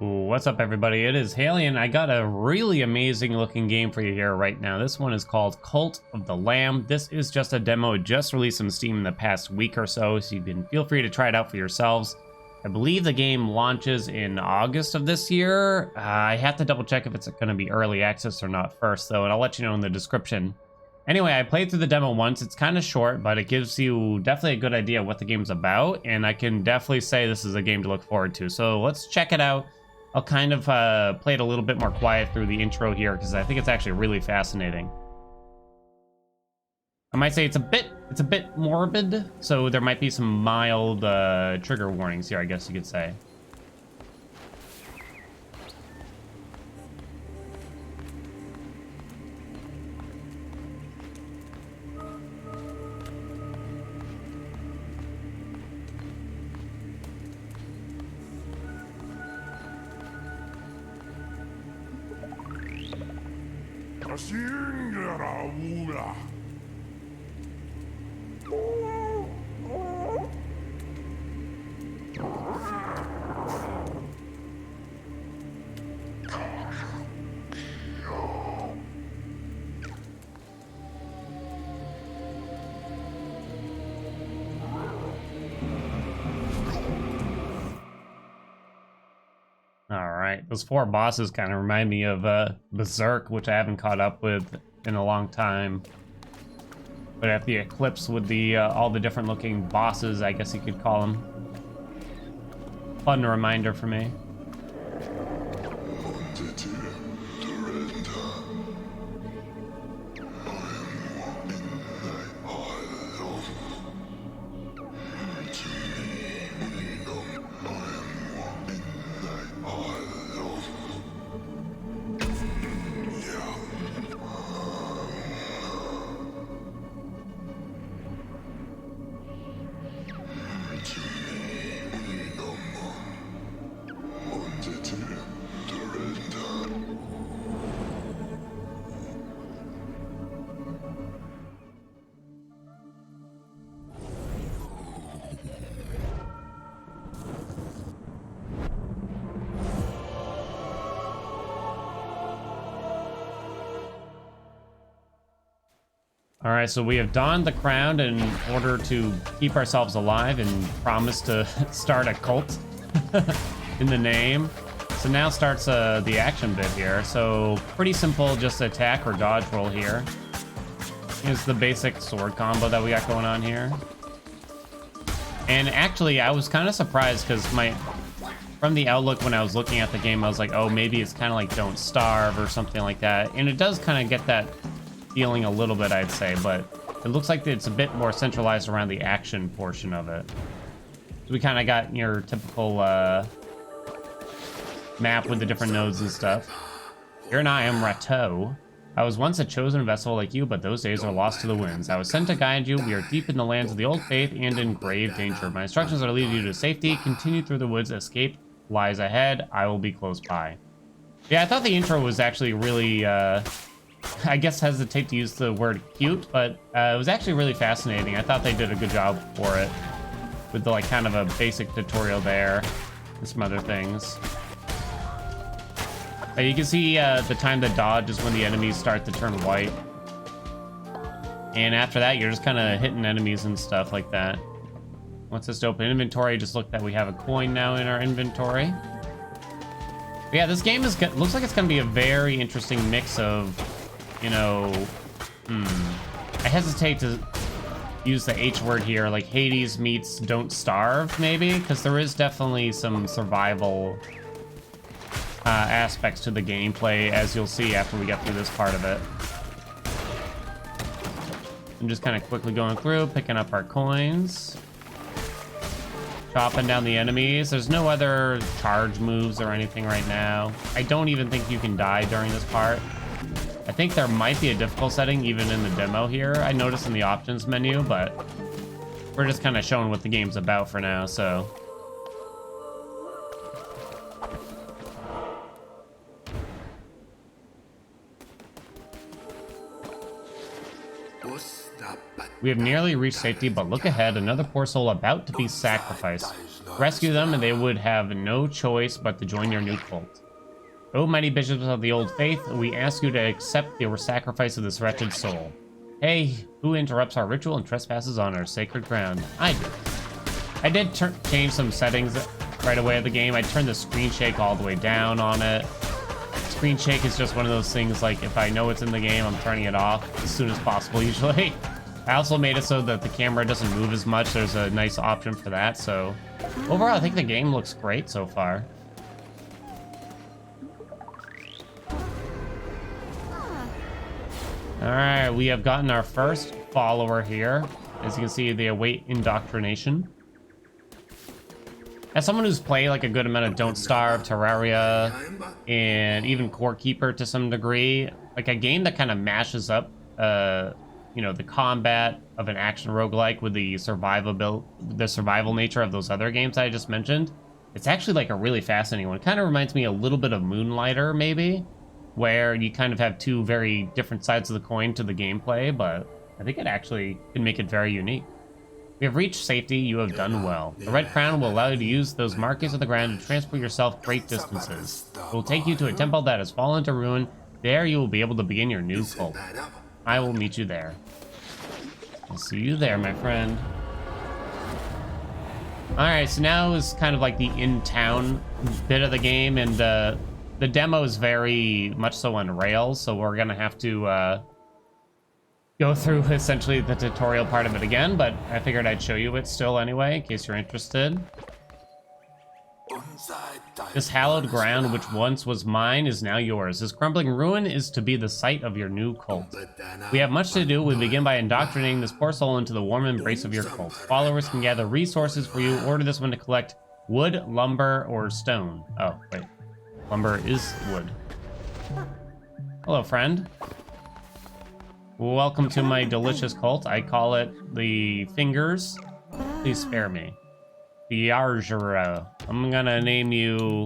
What's up, everybody? It is Haelian. I got a really amazing looking game for you here right now. This one is called Cult of the Lamb. This is just a demo. It just released on Steam in the past week or so you can feel free to try it out for yourselves. I believe the game launches in August of this year. I have to double check if it's going to be early access or not first, though, and I'll let you know in the description. Anyway, I played through the demo once. It's kind of short, but it gives you definitely a good idea of what the game's about, and I can definitely say this is a game to look forward to. So let's check it out. I'll kind of play it a little bit more quiet through the intro here because I think it's actually really fascinating. I might say it's a bit morbid, so there might be some mild trigger warnings here, I guess you could say. Alright, those four bosses kind of remind me of Berserk, which I haven't caught up with in a long time. But at the Eclipse with the all the different looking bosses, I guess you could call them. Fun reminder for me. All right, so we have donned the crown in order to keep ourselves alive and promise to start a cult in the name. So now starts the action bit here. So pretty simple, just attack or dodge roll here. Here's the basic sword combo that we got going on here. And actually, I was kind of surprised because from the outlook when I was looking at the game, I was like, oh, maybe it's kind of like Don't Starve or something like that. And it does kind of get that feeling a little bit, I'd say, but it looks like it's a bit more centralized around the action portion of it. So we kind of got your typical map with the different nodes and stuff. Here and I am Rateau. I was once a chosen vessel like you, but those days are lost to the winds. I was sent to guide you. We are deep in the lands of the old faith and in grave danger. My instructions are to lead you to safety. Continue through the woods. Escape lies ahead. I will be close by. Yeah, I thought the intro was actually really I guess hesitate to use the word cute, but it was actually really fascinating. I thought they did a good job for it with the like kind of a basic tutorial there and some other things. You can see the time to dodge is when the enemies start to turn white. And after that, you're just kind of hitting enemies and stuff like that. Once this to open inventory, just look that we have a coin now in our inventory. But yeah, this game looks like it's going to be a very interesting mix of, you know, I hesitate to use the H word here, like Hades meets Don't Starve, maybe, because there is definitely some survival aspects to the gameplay, as you'll see after we get through this part of it. I'm just kind of quickly going through, picking up our coins, chopping down the enemies. There's no other charge moves or anything right now. I don't even think you can die during this part. I think there might be a difficult setting even in the demo here. I noticed in the options menu, but we're just kind of showing what the game's about for now, so. We have nearly reached safety, but look ahead, another poor soul about to be sacrificed. Rescue them, and they would have no choice but to join your new cult. O mighty bishops of the old faith, we ask you to accept the sacrifice of this wretched soul. Hey, who interrupts our ritual and trespasses on our sacred ground? I do. I did change some settings right away of the game. I turned the screen shake all the way down on it. Screen shake is just one of those things, like, if I know it's in the game, I'm turning it off as soon as possible, usually. I also made it so that the camera doesn't move as much. There's a nice option for that, so... Overall, I think the game looks great so far. Alright, we have gotten our first follower here. As you can see, they await indoctrination. As someone who's played like a good amount of Don't Starve, Terraria, and even Core Keeper to some degree, like a game that kind of mashes up, you know, the combat of an action roguelike with the survival nature of those other games I just mentioned, it's actually like a really fascinating one. It kind of reminds me a little bit of Moonlighter, maybe, where you kind of have two very different sides of the coin to the gameplay, but I think it actually can make it very unique. We have reached safety. You have done well. The Red Crown will allow you to use those markings of the ground to transport yourself great distances. It will take you to a temple that has fallen to ruin. There you will be able to begin your new cult. I will meet you there. I'll see you there, my friend. Alright, so now is kind of like the in-town bit of the game, and the demo is very much so on rails, so we're gonna have to go through essentially the tutorial part of it again, but I figured I'd show you it still anyway, in case you're interested. This hallowed ground, which once was mine, is now yours. This crumbling ruin is to be the site of your new cult. We have much to do. We begin by indoctrinating this poor soul into the warm embrace of your cult. Followers can gather resources for you. Order this one to collect wood, lumber, or stone. Oh, wait. Lumber is wood. Hello, friend. Welcome to my delicious cult. I call it the Fingers. Please spare me. The Yarjura. I'm gonna name you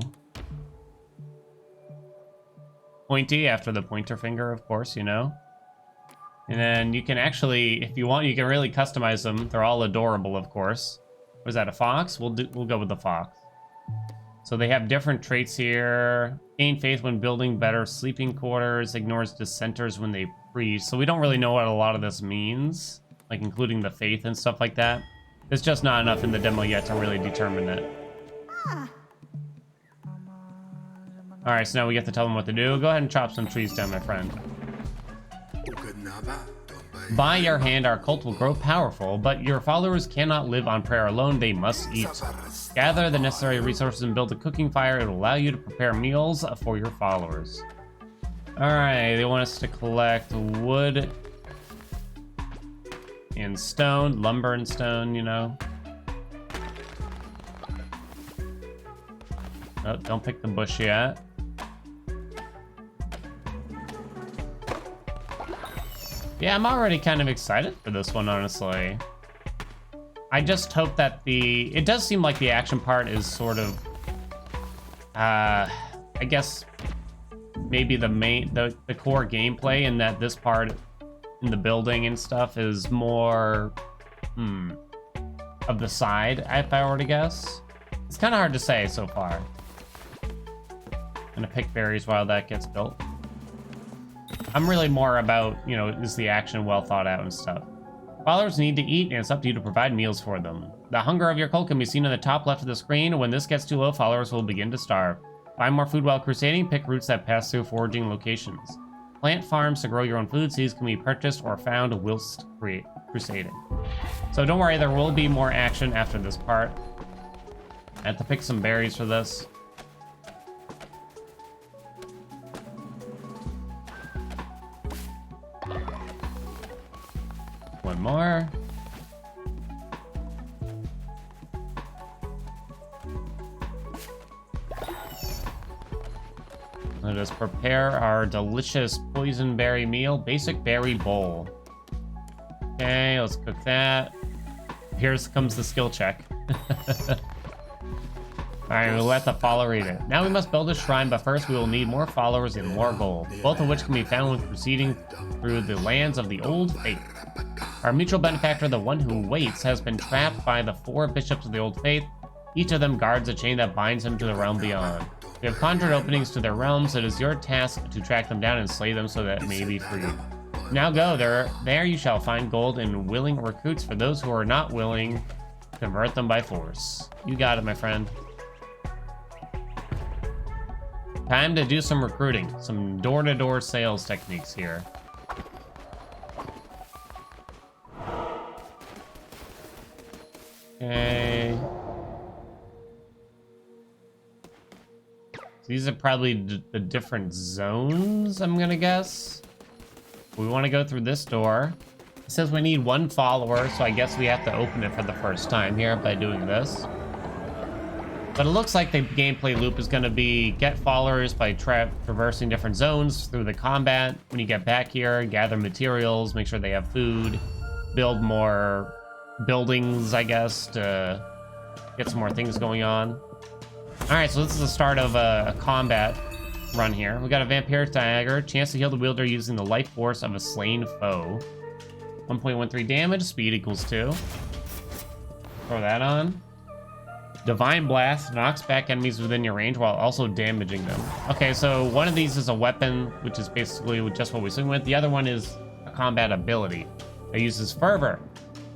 Pointy, after the pointer finger, of course, you know. And then you can actually, if you want, you can really customize them. They're all adorable, of course. Was that a fox? We'll go with the fox. So they have different traits here. Gain faith when building better sleeping quarters. Ignores dissenters when they preach. So we don't really know what a lot of this means, like including the faith and stuff like that. There's just not enough in the demo yet to really determine it. Alright, so now we get to tell them what to do. Go ahead and chop some trees down, my friend. By your hand, our cult will grow powerful, but your followers cannot live on prayer alone. They must eat. Gather the necessary resources and build a cooking fire. It will allow you to prepare meals for your followers. Alright, they want us to collect wood and stone, lumber and stone, you know. Oh, don't pick the bush yet. Yeah, I'm already kind of excited for this one, honestly. I just hope that it does seem like the action part is sort of, I guess, maybe the core gameplay, and that this part in the building and stuff is more, of the side, if I were to guess. It's kind of hard to say so far. I'm gonna pick berries while that gets built. I'm really more about, you know, is the action well thought out and stuff. Followers need to eat, and it's up to you to provide meals for them. The hunger of your cult can be seen in the top left of the screen. When this gets too low, followers will begin to starve. Find more food while crusading. Pick routes that pass through foraging locations. Plant farms to grow your own food. Seeds can be purchased or found whilst crusading. So don't worry, there will be more action after this part. I have to pick some berries for this. One more. Let us prepare our delicious poison berry meal, basic berry bowl. Okay, let's cook that. Here comes the skill check. Alright, we'll let the follower eat it. Now we must build a shrine, but first we will need more followers and more gold, both of which can be found when proceeding through the lands of the old faith. Our mutual benefactor, the one who waits, has been trapped by the 4 bishops of the old faith. Each of them guards a chain that binds him to the realm beyond. We have conjured openings to their realms. It is your task to track them down and slay them so that it may be free. Now go, there you shall find gold and willing recruits. For those who are not willing, convert them by force. You got it, my friend. Time to do some recruiting. Some door-to-door sales techniques here. Okay. So these are probably the different zones, I'm gonna guess. We want to go through this door. It says we need 1 follower, so I guess we have to open it for the first time here by doing this. But it looks like the gameplay loop is going to be get followers by traversing different zones through the combat. When you get back here, gather materials, make sure they have food, build more buildings, I guess, to get some more things going on. All right, so this is the start of a combat run here. We got a Vampiric Dagger, chance to heal the wielder using the life force of a slain foe. 1.13 damage, speed equals 2. Throw that on. Divine Blast knocks back enemies within your range while also damaging them. Okay, so one of these is a weapon, which is basically just what we swing with. The other one is a combat ability that uses Fervor.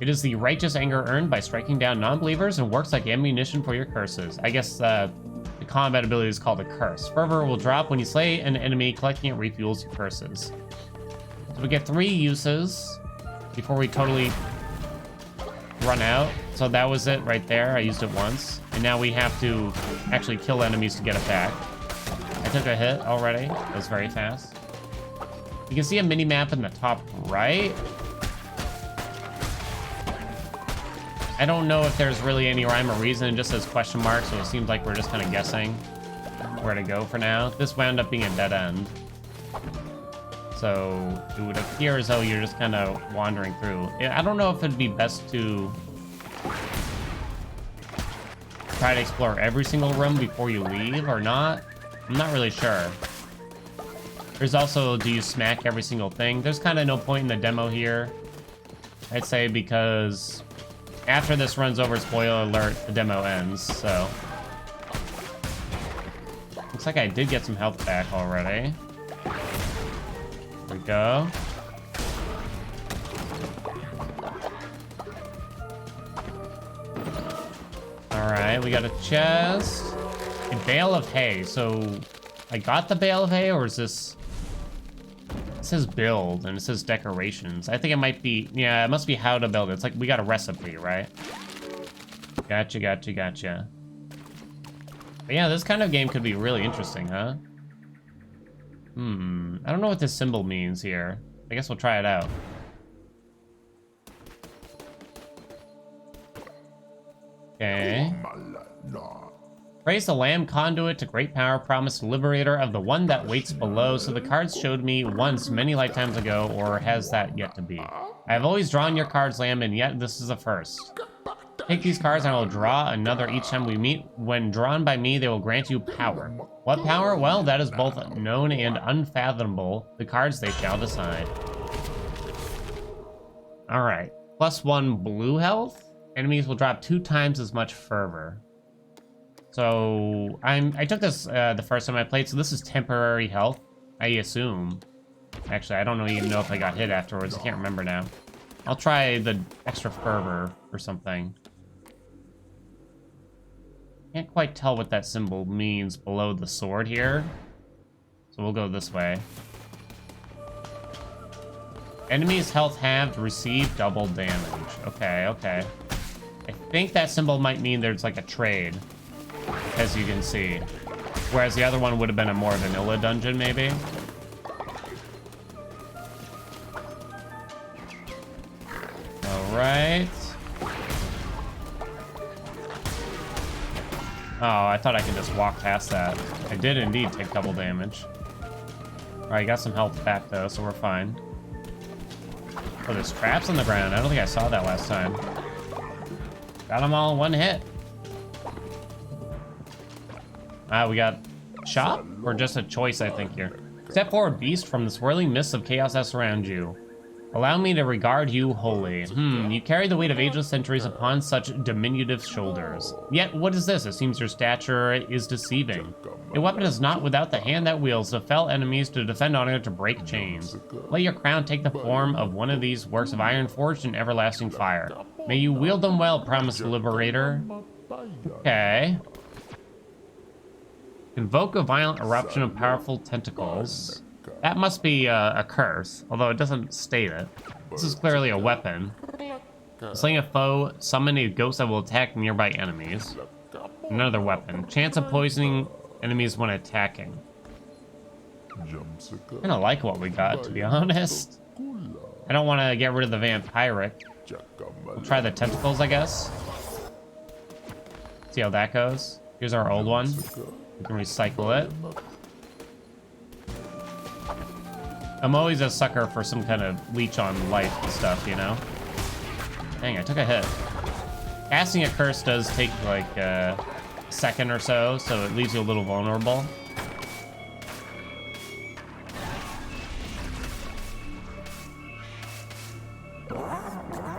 It is the righteous anger earned by striking down non-believers and works like ammunition for your curses. I guess the combat ability is called a curse. Fervor will drop when you slay an enemy. Collecting it refuels your curses. So we get 3 uses before we totally run out. So that was it right there. I used it once. And now we have to actually kill enemies to get it back. I took a hit already. It was very fast. You can see a mini-map in the top right. I don't know if there's really any rhyme or reason. It just says question mark, so it seems like we're just kind of guessing where to go for now. This wound up being a dead end. So it would appear as though you're just kind of wandering through. I don't know if it'd be best to try to explore every single room before you leave or not. I'm not really sure. There's also, do you smack every single thing? There's kind of no point in the demo here, I'd say, because after this runs over, spoiler alert, the demo ends, so. Looks like I did get some health back already. There we go. Alright, we got a chest. A bale of hay. So, I got the bale of hay, or is this... It says build, and it says decorations. I think it might be... Yeah, it must be how to build it. It's like we got a recipe, right? Gotcha, gotcha, gotcha. But yeah, this kind of game could be really interesting, huh? I don't know what this symbol means here. I guess we'll try it out. Okay. Praise the Lamb, conduit to great power, promised liberator of the one that waits below. So the cards showed me once many lifetimes ago, or has that yet to be? I have always drawn your cards, Lamb, and yet this is a first. Take these cards and I will draw another each time we meet. When drawn by me, they will grant you power. What power? Well, that is both known and unfathomable. The cards they shall decide. Alright. +1 blue health. Enemies will drop 2 times as much fervor. So, I took this the first time I played, so this is temporary health, I assume. Actually, I don't even know if I got hit afterwards. I can't remember now. I'll try the extra fervor or something. Can't quite tell what that symbol means below the sword here. So we'll go this way. Enemies' health halved, receive double damage. Okay, okay. I think that symbol might mean there's like a trade, as you can see. Whereas the other one would have been a more vanilla dungeon, maybe. Alright. Oh, I thought I could just walk past that. I did indeed take double damage. Alright, got some health back though, so we're fine. Oh, there's traps on the ground. I don't think I saw that last time. Got them all in one hit. We got shop, or just a choice, I think, here. Step forward, beast, from the swirling mists of chaos that surround you. Allow me to regard you wholly. You carry the weight of ageless centuries upon such diminutive shoulders. Yet, what is this? It seems your stature is deceiving. A weapon is not without the hand that wields to fell enemies, to defend honor, to break chains. Let your crown take the form of one of these works of iron forged in everlasting fire. May you wield them well, promised liberator. Okay. Invoke a violent eruption of powerful tentacles. That must be a curse, although it doesn't state it. This is clearly a weapon. Slaying a foe, summon a ghost that will attack nearby enemies. Another weapon. Chance of poisoning enemies when attacking. Kinda like what we got, to be honest. I don't want to get rid of the vampiric. We'll try the tentacles, I guess. See how that goes. Here's our old one. We can recycle it. I'm always a sucker for some kind of leech on life stuff, you know? Dang, I took a hit. Casting a curse does take like a second or so, so it leaves you a little vulnerable.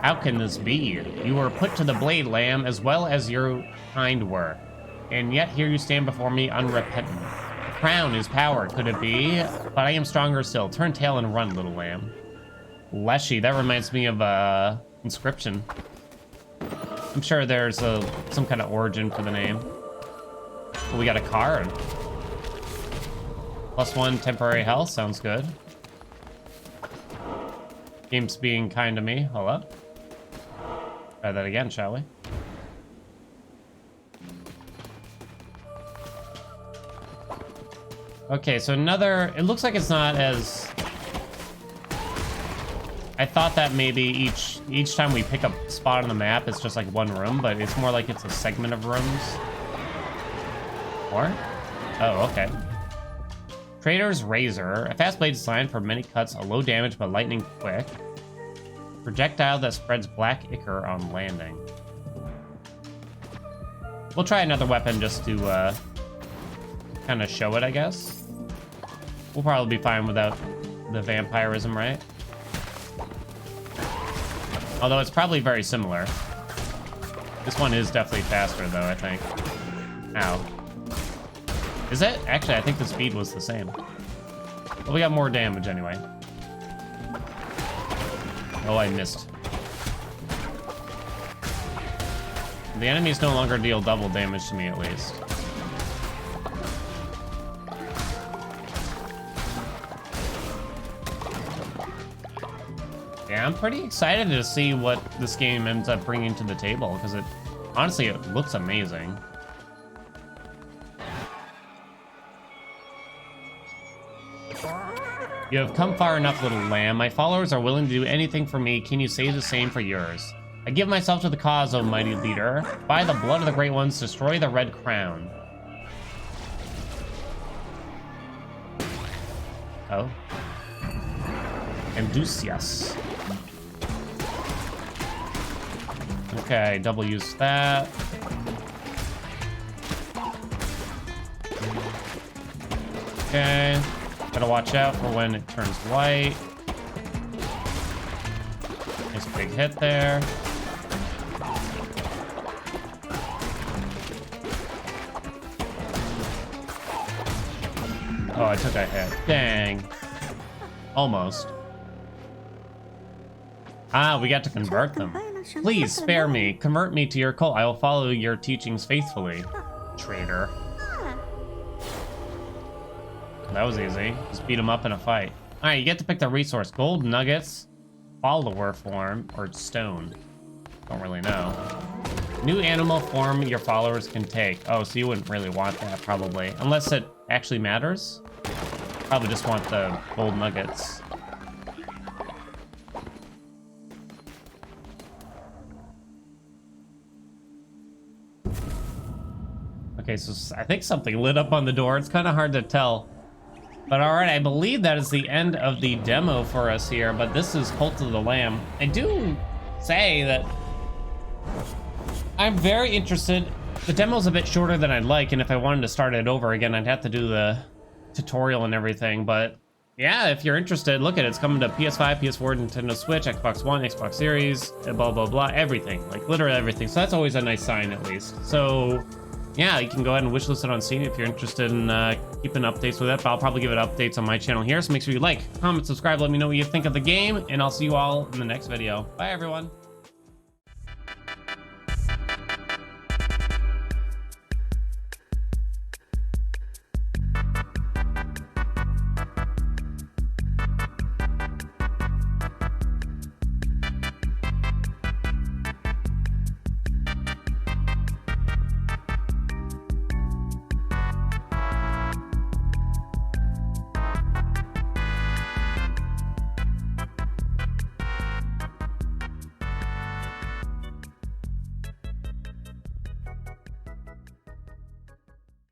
How can this be? You were put to the blade, lamb, as well as your kind were. And yet here you stand before me unrepentant. Crown is power, could it be? But I am stronger still. Turn tail and run, little lamb. Leshy, that reminds me of Inscription. I'm sure there's some kind of origin for the name. Well, we got a card. +1 temporary health, sounds good. Game's being kind to me. Hold up. Try that again, shall we? Okay, so another... It looks like it's not as... I thought that maybe each time we pick up a spot on the map, it's just like one room, but it's more like it's a segment of rooms. Or? Oh, okay. Trader's Razor. A fast blade designed for many cuts, a low damage but lightning quick. Projectile that spreads black ichor on landing. We'll try another weapon just to kind of show it, I guess. We'll probably be fine without the vampirism, right? Although it's probably very similar. This one is definitely faster, though, I think. Ow. Is it? Actually, I think the speed was the same. But we got more damage anyway. Oh, I missed. The enemies no longer deal double damage to me, at least. Yeah, I'm pretty excited to see what this game ends up bringing to the table, because honestly, it looks amazing. You have come far enough, little lamb. My followers are willing to do anything for me. Can you say the same for yours? I give myself to the cause, O mighty leader. By the blood of the great ones, destroy the red crown. Oh. Amdusias. Okay, double use that. Okay. Gotta watch out for when it turns white. Nice big hit there. Oh, I took a hit. Dang. Almost. Ah, we got to convert them. Please spare me. Convert me to your cult. I will follow your teachings faithfully. Traitor. That was easy. Just beat him up in a fight. Alright, you get to pick the resource. Gold nuggets, follower form, or stone. Don't really know. New animal form your followers can take. Oh, so you wouldn't really want that, probably. Unless it actually matters. Probably just want the gold nuggets. Okay, so I think something lit up on the door. It's kind of hard to tell. But alright, I believe that is the end of the demo for us here, but this is Cult of the Lamb. I do say that I'm very interested. The demo's a bit shorter than I'd like, and if I wanted to start it over again, I'd have to do the tutorial and everything, but yeah, if you're interested, look at it. It's coming to PS5, PS4, Nintendo Switch, Xbox One, Xbox Series, blah, blah, blah, everything. Like, literally everything. So that's always a nice sign, at least. So, yeah, you can go ahead and wishlist it on Steam if you're interested in keeping updates with it. But I'll probably give it updates on my channel here. So make sure you like, comment, subscribe, let me know what you think of the game. And I'll see you all in the next video. Bye, everyone.